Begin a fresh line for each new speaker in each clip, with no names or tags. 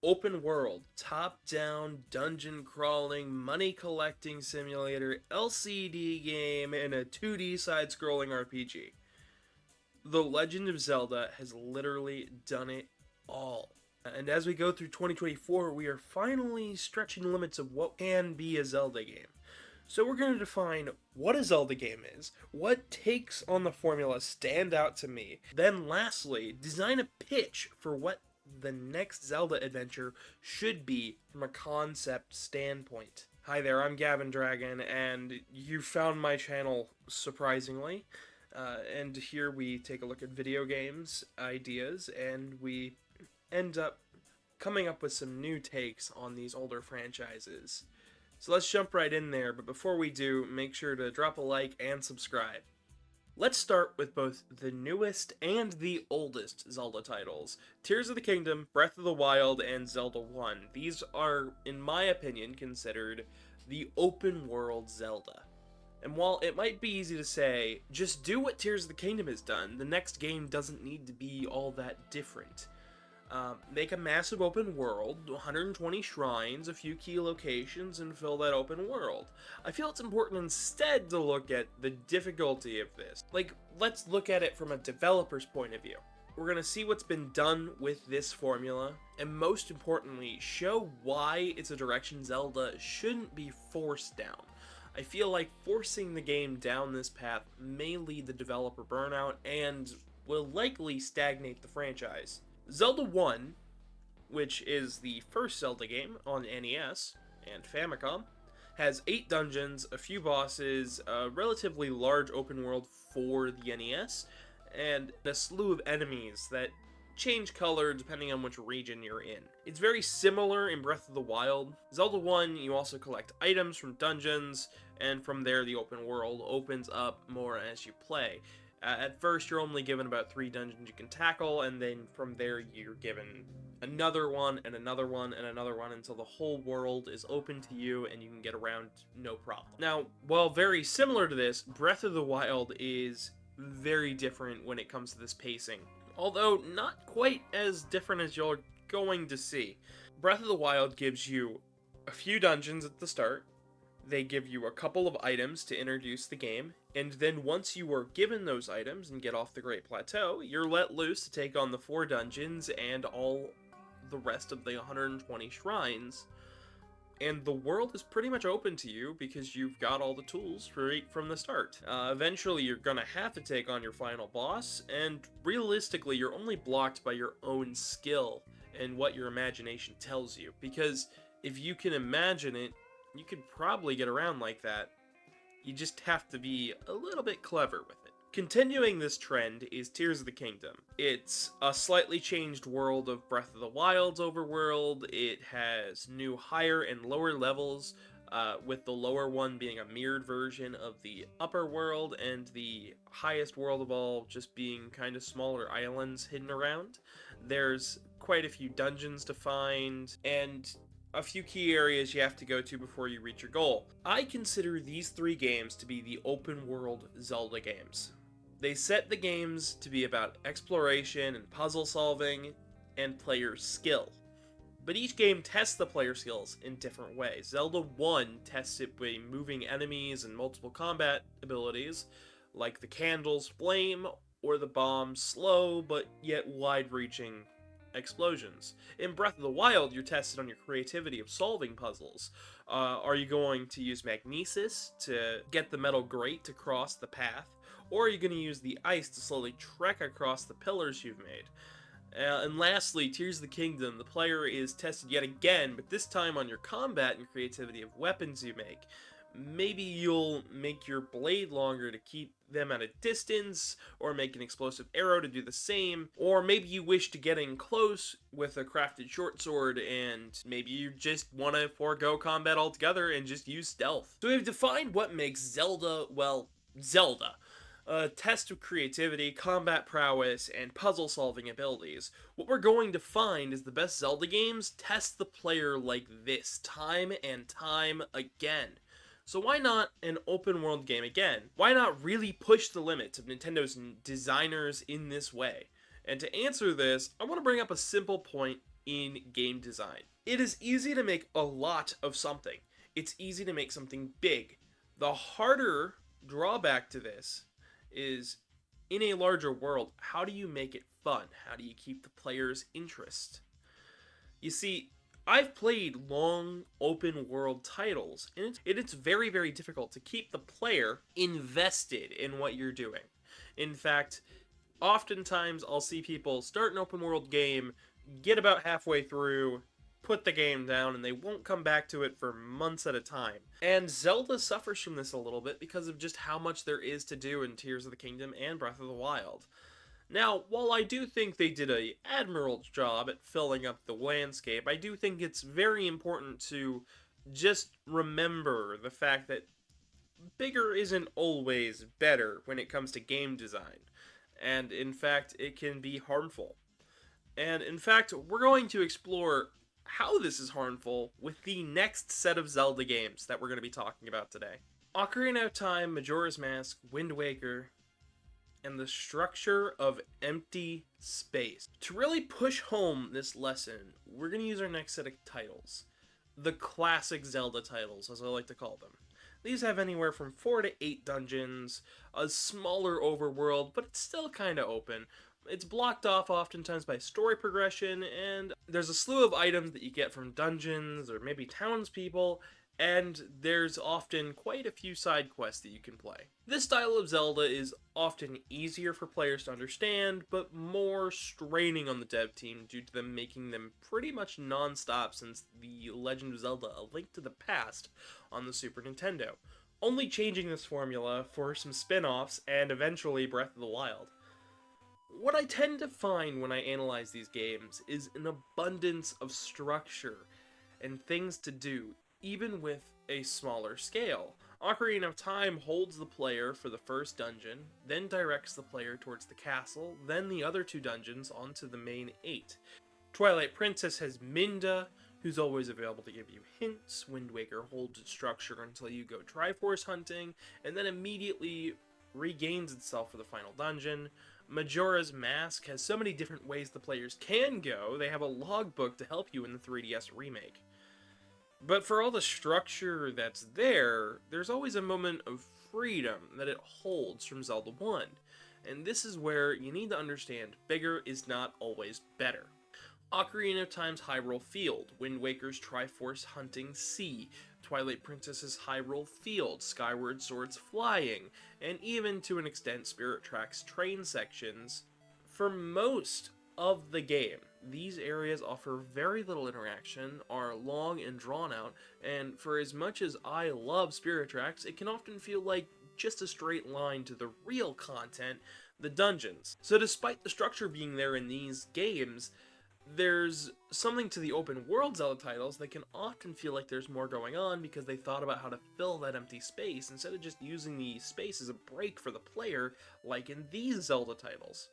open world, top-down, dungeon crawling, money collecting simulator, LCD game, and a 2D side-scrolling RPG. The Legend of Zelda has literally done it all. And as we go through 2024, we are finally stretching the limits of what can be a Zelda game. So we're going to define what a Zelda game is, what takes on the formula stand out to me, then lastly, design a pitch for what the next Zelda adventure should be from a concept standpoint. Hi there, I'm Gavin Dragon, and you found my channel surprisingly. And here we take a look at video games, ideas, and we end up coming up with some new takes on these older franchises. So let's jump right in there, but before we do, make sure to drop a like and subscribe. Let's start with both the newest and the oldest Zelda titles. Tears of the Kingdom, Breath of the Wild, and Zelda 1. These are, in my opinion, considered the open world Zelda. And while it might be easy to say, just do what Tears of the Kingdom has done, the next game doesn't need to be all that different. Make a massive open world, 120 shrines, a few key locations, and fill that open world. I feel it's important instead to look at the difficulty of this. Like, let's look at it from a developer's point of view. We're going to see what's been done with this formula, and most importantly, show why it's a direction Zelda shouldn't be forced down. I feel like forcing the game down this path may lead the developer burnout and will likely stagnate the franchise. Zelda 1, which is the first Zelda game on NES and Famicom, has 8 dungeons, a few bosses, a relatively large open world for the NES, and a slew of enemies that change color depending on which region you're in. It's very similar in Breath of the Wild. Zelda 1, you also collect items from dungeons, and from there the open world opens up more as you play. At first, you're only given about 3 dungeons you can tackle, and then from there you're given another one, and another one, and another one, until the whole world is open to you and you can get around no problem. Now, while very similar to this, Breath of the Wild is very different when it comes to this pacing. Although, not quite as different as you're going to see. Breath of the Wild gives you a few dungeons at the start. They give you a couple of items to introduce the game, and then once you are given those items and get off the Great Plateau, you're let loose to take on the 4 dungeons and all the rest of the 120 shrines, and the world is pretty much open to you because you've got all the tools right from the start. Eventually you're gonna have to take on your final boss, and realistically you're only blocked by your own skill and what your imagination tells you, because if you can imagine it, you could probably get around like that. You just have to be a little bit clever with it. Continuing this trend is Tears of the Kingdom. It's a slightly changed world of Breath of the Wild's overworld. It has new higher and lower levels, with the lower one being a mirrored version of the upper world, and the highest world of all just being kind of smaller islands hidden around. There's quite a few dungeons to find, and a few key areas you have to go to before you reach your goal. I consider these 3 games to be the open world Zelda games. They set the games to be about exploration and puzzle solving and player skill. But each game tests the player skills in different ways. Zelda 1 tests it by moving enemies and multiple combat abilities, like the candle's flame or the bomb's slow but yet wide-reaching explosions. In Breath of the Wild, you're tested on your creativity of solving puzzles. Are you going to use magnesis to get the metal grate to cross the path? Or are you going to use the ice to slowly trek across the pillars you've made? And lastly, Tears of the Kingdom, the player is tested yet again, but this time on your combat and creativity of weapons you make. Maybe you'll make your blade longer to keep them at a distance, or make an explosive arrow to do the same, or maybe you wish to get in close with a crafted short sword, and maybe you just want to forego combat altogether and just use stealth. So we've defined what makes Zelda, well, Zelda. A test of creativity, combat prowess, and puzzle-solving abilities. What we're going to find is the best Zelda games test the player like this, time and time again. So why not an open world game again? Why not really push the limits of Nintendo's designers in this way? And to answer this, I want to bring up a simple point in game design. It is easy to make a lot of something. It's easy to make something big. The harder drawback to this is, in a larger world, how do you make it fun? How do you keep the player's interest? You see, I've played long open world titles, and it's very, very difficult to keep the player invested in what you're doing. In fact, oftentimes I'll see people start an open world game, get about halfway through, put the game down, and they won't come back to it for months at a time. And Zelda suffers from this a little bit because of just how much there is to do in Tears of the Kingdom and Breath of the Wild. Now, while I do think they did an admirable job at filling up the landscape, I do think it's very important to just remember the fact that bigger isn't always better when it comes to game design. And in fact, it can be harmful. And in fact, we're going to explore how this is harmful with the next set of Zelda games that we're going to be talking about today. Ocarina of Time, Majora's Mask, Wind Waker, and the structure of empty space. To really push home this lesson, we're going to use our next set of titles. The classic Zelda titles, as I like to call them. These have anywhere from 4 to 8 dungeons, a smaller overworld, but it's still kind of open. It's blocked off oftentimes by story progression, and there's a slew of items that you get from dungeons or maybe townspeople, and there's often quite a few side quests that you can play. This style of Zelda is often easier for players to understand, but more straining on the dev team due to them making them pretty much non-stop since The Legend of Zelda: A Link to the Past on the Super Nintendo, only changing this formula for some spin-offs and eventually Breath of the Wild. What I tend to find when I analyze these games is an abundance of structure and things to do, even with a smaller scale. Ocarina of Time holds the player for the first dungeon, then directs the player towards the castle, then the other 2 dungeons onto the main 8. Twilight Princess has Minda, who's always available to give you hints. Wind Waker holds its structure until you go Triforce hunting, and then immediately regains itself for the final dungeon. Majora's Mask has so many different ways the players can go, they have a logbook to help you in the 3DS remake. But for all the structure that's there, there's always a moment of freedom that it holds from Zelda 1. And this is where you need to understand bigger is not always better. Ocarina of Time's Hyrule Field, Wind Waker's Triforce Hunting Sea, Twilight Princess's Hyrule Field, Skyward Sword's Flying, and even to an extent Spirit Track's train sections. For most of the game, these areas offer very little interaction, are long and drawn out, and for as much as I love Spirit Tracks, it can often feel like just a straight line to the real content, the dungeons. So despite the structure being there in these games, there's something to the open world Zelda titles that can often feel like there's more going on because they thought about how to fill that empty space instead of just using the space as a break for the player like in these Zelda titles.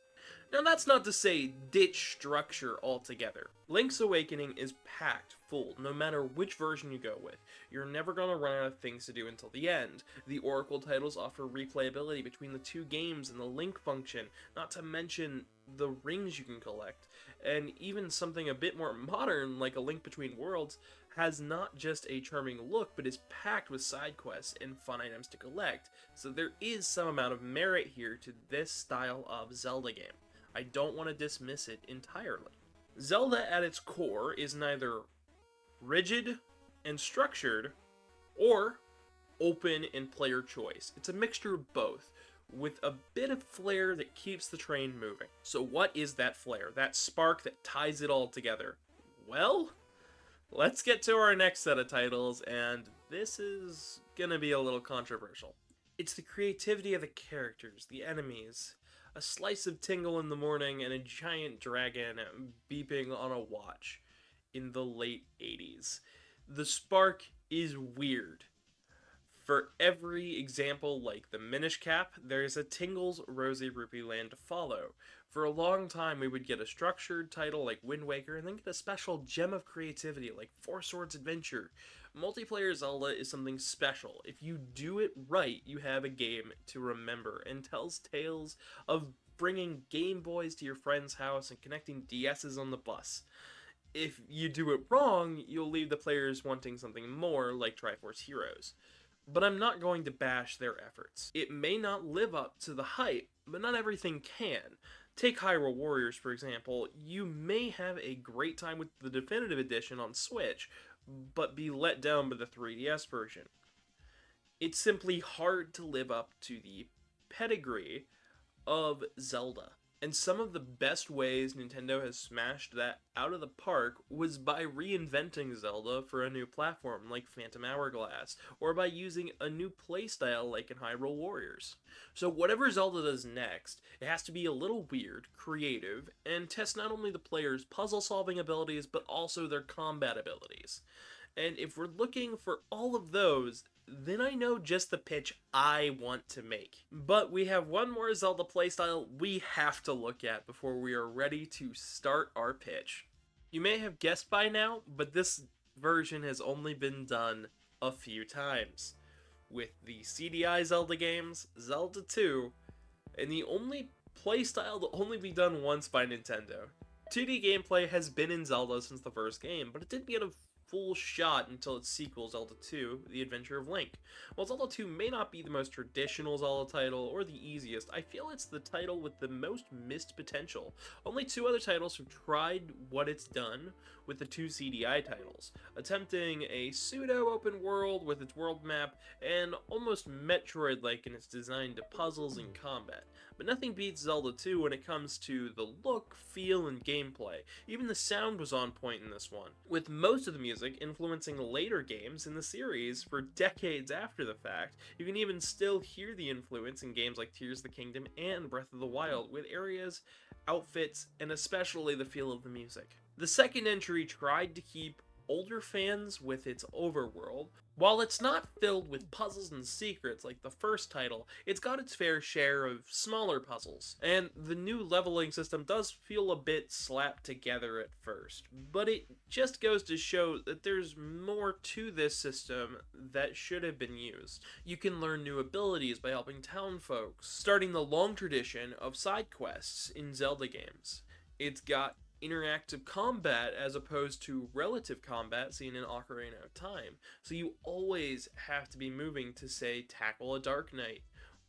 Now that's not to say ditch structure altogether. Link's Awakening is packed full, no matter which version you go with. You're never going to run out of things to do until the end. The Oracle titles offer replayability between the 2 games and the Link function, not to mention the rings you can collect. And even something a bit more modern, like A Link Between Worlds, has not just a charming look, but is packed with side quests and fun items to collect. So there is some amount of merit here to this style of Zelda game. I don't want to dismiss it entirely. Zelda at its core is neither rigid and structured, or open and player choice. It's a mixture of both, with a bit of flair that keeps the train moving. So what is that flair, that spark that ties it all together? Well, let's get to our next set of titles, and this is gonna be a little controversial. It's the creativity of the characters, the enemies, a slice of tingle in the morning, and a giant dragon beeping on a watch in the late 80s. The spark is weird. For every example like the Minish Cap, there's a Tingle's Rosy Rupee Land to follow. For a long time we would get a structured title like Wind Waker and then get a special gem of creativity like Four Swords Adventure. Multiplayer Zelda is something special. If you do it right, you have a game to remember, and tells tales of bringing Game Boys to your friend's house and connecting DS's on the bus. If you do it wrong, you'll leave the players wanting something more, like Triforce Heroes. But I'm not going to bash their efforts. It may not live up to the hype, but not everything can. Take Hyrule Warriors, for example. You may have a great time with the Definitive Edition on Switch, but be let down by the 3DS version. It's simply hard to live up to the pedigree of Zelda. And some of the best ways Nintendo has smashed that out of the park was by reinventing Zelda for a new platform like Phantom Hourglass, or by using a new playstyle like in Hyrule Warriors. So whatever Zelda does next, it has to be a little weird, creative, and test not only the players' puzzle-solving abilities, but also their combat abilities. And if we're looking for all of those, then I know just the pitch I want to make. But we have one more Zelda playstyle we have to look at before we are ready to start our pitch. You may have guessed by now, but this version has only been done a few times. With the CDI Zelda games, Zelda 2, and the only playstyle to only be done once by Nintendo. 2D gameplay has been in Zelda since the first game, but it didn't get a full shot until its sequel, Zelda 2, The Adventure of Link. While Zelda 2 may not be the most traditional Zelda title or the easiest, I feel it's the title with the most missed potential. Only two other titles have tried what it's done with the two CDI titles, attempting a pseudo-open world with its world map and almost Metroid-like in its design to puzzles and combat. But nothing beats Zelda 2 when it comes to the look, feel, and gameplay. Even the sound was on point in this one, with most of the music influencing later games in the series for decades after the fact. You can even still hear the influence in games like Tears of the Kingdom and Breath of the Wild, with areas, outfits, and especially the feel of the music. The second entry tried to keep older fans with its overworld. While it's not filled with puzzles and secrets like the first title, it's got its fair share of smaller puzzles. And the new leveling system does feel a bit slapped together at first, but it just goes to show that there's more to this system that should have been used. You can learn new abilities by helping town folks, starting the long tradition of side quests in Zelda games. It's got interactive combat as opposed to relative combat seen in Ocarina of Time. So you always have to be moving to, say, tackle a Dark Knight,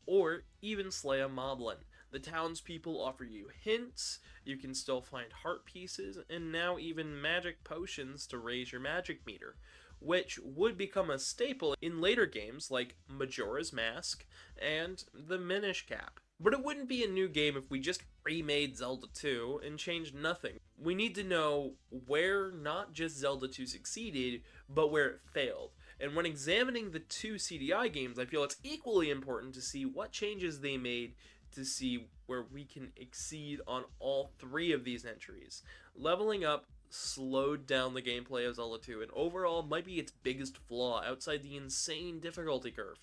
or even slay a moblin. The townspeople offer you hints, you can still find heart pieces, and now even magic potions to raise your magic meter, which would become a staple in later games like Majora's Mask and the Minish Cap. But it wouldn't be a new game if we just remade Zelda 2 and changed nothing. We need to know where not just Zelda 2 succeeded, but where it failed. And when examining the two CDI games, I feel it's equally important to see what changes they made to see where we can exceed on all three of these entries. Leveling up slowed down the gameplay of Zelda 2, and overall might be its biggest flaw outside the insane difficulty curve.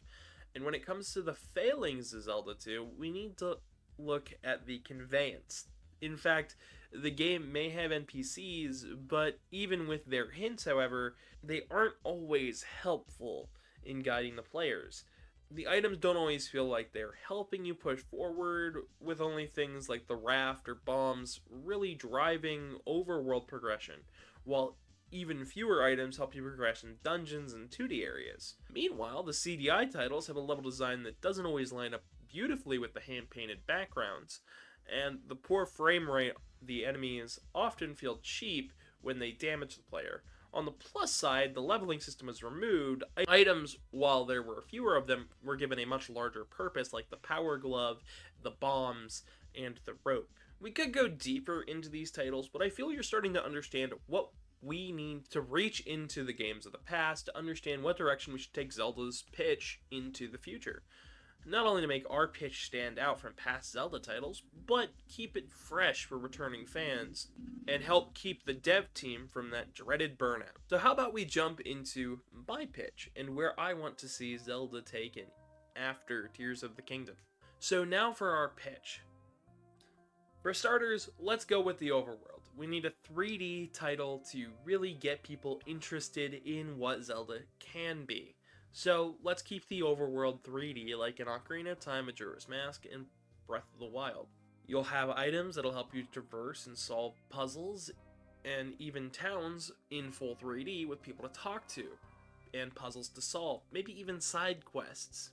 And when it comes to the failings of Zelda 2, we need to look at the conveyance. In fact, the game may have NPCs, but even with their hints, however, they aren't always helpful in guiding the players. The items don't always feel like they're helping you push forward, with only things like the raft or bombs really driving overworld progression, while even fewer items help you progress in dungeons and 2D areas. Meanwhile, the CDI titles have a level design that doesn't always line up beautifully with the hand-painted backgrounds, and the poor frame rate the enemies often feel cheap when they damage the player. On the plus side, the leveling system was removed. Items, while there were fewer of them, were given a much larger purpose, like the power glove, the bombs, and the rope. We could go deeper into these titles, but I feel you're starting to understand what we need to reach into the games of the past to understand what direction we should take Zelda's pitch into the future. Not only to make our pitch stand out from past Zelda titles, but keep it fresh for returning fans, and help keep the dev team from that dreaded burnout. So how about we jump into my pitch, and where I want to see Zelda taken after Tears of the Kingdom. So now for our pitch. For starters, let's go with the overworld. We need a 3D title to really get people interested in what Zelda can be. So let's keep the overworld 3D like in Ocarina of Time, Majora's Mask, and Breath of the Wild. You'll have items that'll help you traverse and solve puzzles and even towns in full 3D with people to talk to, and puzzles to solve, maybe even side quests,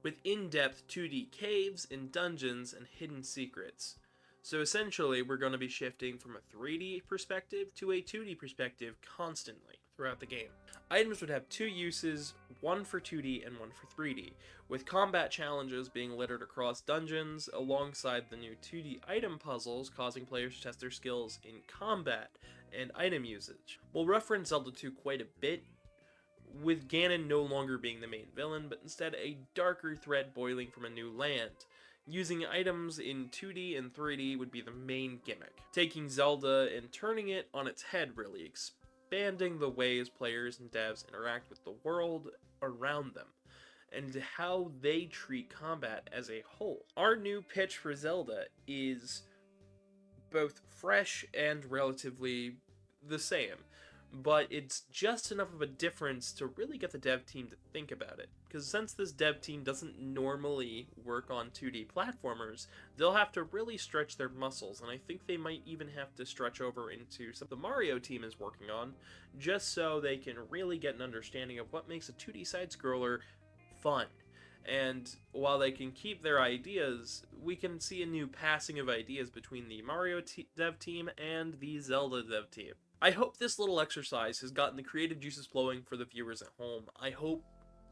with in-depth 2D caves and dungeons and hidden secrets. So essentially, we're going to be shifting from a 3D perspective to a 2D perspective constantly throughout the game. Items would have two uses, one for 2D and one for 3D, with combat challenges being littered across dungeons alongside the new 2D item puzzles causing players to test their skills in combat and item usage. We'll reference Zelda 2 quite a bit, with Ganon no longer being the main villain, but instead a darker threat boiling from a new land. Using items in 2D and 3D would be the main gimmick, taking Zelda and turning it on its head really, expanding the ways players and devs interact with the world around them, and how they treat combat as a whole. Our new pitch for Zelda is both fresh and relatively the same, but it's just enough of a difference to really get the dev team to think about it. Because since this dev team doesn't normally work on 2D platformers, they'll have to really stretch their muscles, and I think they might even have to stretch over into something the Mario team is working on, just so they can really get an understanding of what makes a 2D side-scroller fun. And while they can keep their ideas, we can see a new passing of ideas between the Mario dev team and the Zelda dev team. I hope this little exercise has gotten the creative juices flowing for the viewers at home. I hope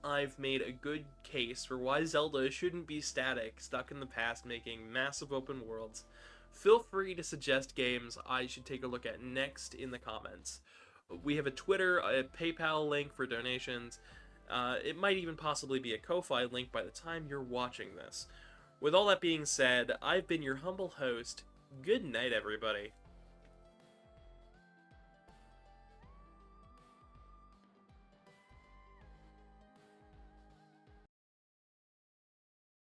I've made a good case for why Zelda shouldn't be static, stuck in the past making massive open worlds. Feel free to suggest games I should take a look at next in the comments. We have a Twitter, a PayPal link for donations. It might even possibly be a Ko-Fi link by the time you're watching this. With all that being said, I've been your humble host. Good night, everybody.